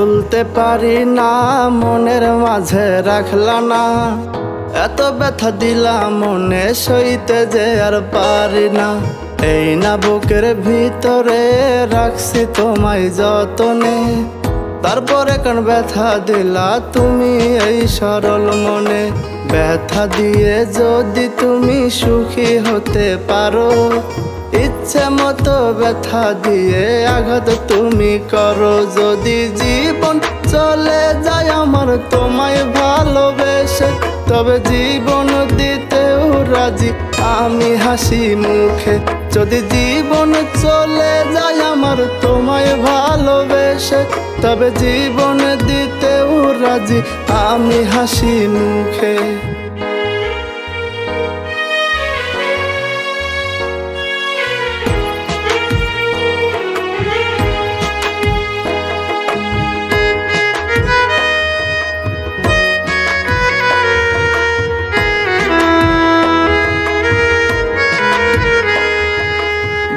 ভুলতে পারি না, মনের মাঝে রাখলা না। এত ব্যথা দিলা মনে, সইতে যে আর পারি না। এই না বুকের ভিতরে রাখছি তোমায় যতনে, তারপরে কেন ব্যথা দিলা তুমি এই সরল মনে। ব্যথা দিয়ে যদি তুমি সুখী হতে পারো, ইচ্ছে মতো ব্যথা দিয়ে আঘাত তুমি করো। যদি জীবন চলে যায় আমার তোমায় ভালোবেসে, তবে জীবন দিতেও রাজি আমি হাসি মুখে। যদি জীবন চলে যায় আমার তোমায় ভালোবেসে, তবে জীবন দিতেও রাজি আমি হাসি মুখে।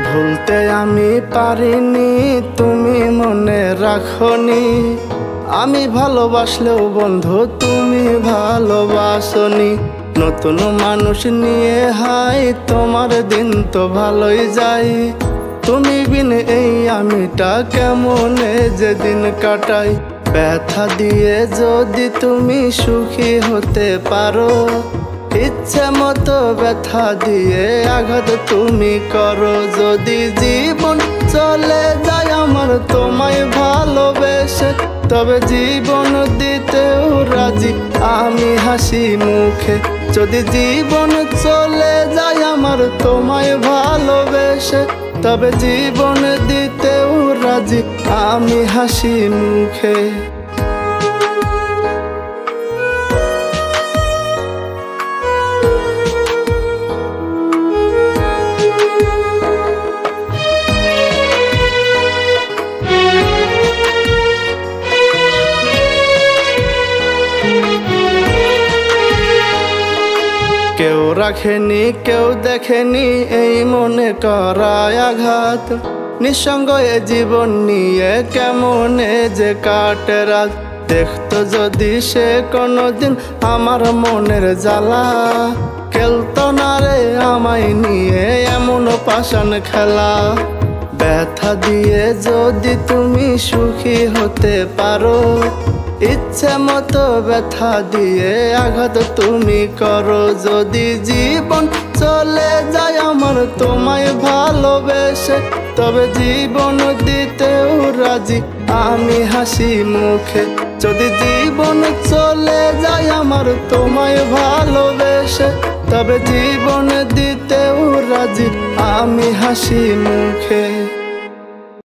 ভুলতে আমি পারিনি, তুমি মনে রাখনি। আমি ভালোবাসলেও বন্ধু তুমি ভালোবাসনি। নতুন মানুষ নিয়ে হাই তোমার দিন তো ভালোই যায়। তুমি বিন এই আমিটা কেমনে যে দিন কাটাই। ব্যথা দিয়ে যদি তুমি সুখী হতে পারো, ইচ্ছে মতো ব্যথা দিয়ে আঘাত তুমি করো। যদি জীবন চলে যায় আমার তোমায় ভালোবেসে, তবে জীবন দিতেও রাজি আমি হাসি মুখে। যদি জীবন চলে যায় আমার তোমায় ভালোবেসে, তবে জীবন দিতেও রাজি আমি হাসি মুখে। কেউ রাখেনি কেউ দেখেনি এই মনে করায় আঘাত। নিঃসঙ্গ এ জীবন নিয়ে কেমনে যে কাটে রাত। দেখতো যদি সে কোনোদিন আমার মনের জ্বালা, খেলতো না রে আমায় নিয়ে এমন পাষাণ খেলা। ব্যথা দিয়ে যদি তুমি সুখী হতে পারো, ইচ্ছে মতো ব্যথা দিয়ে আঘাত তুমি করো। যদি জীবন চলে যায় আমার তোমায় ভালোবেসে, তবে জীবন দিতেও রাজি আমি হাসি মুখে। যদি জীবন চলে যায় আমার তোমায় ভালোবেসে, তবে জীবন দিতেও রাজি আমি হাসি মুখে।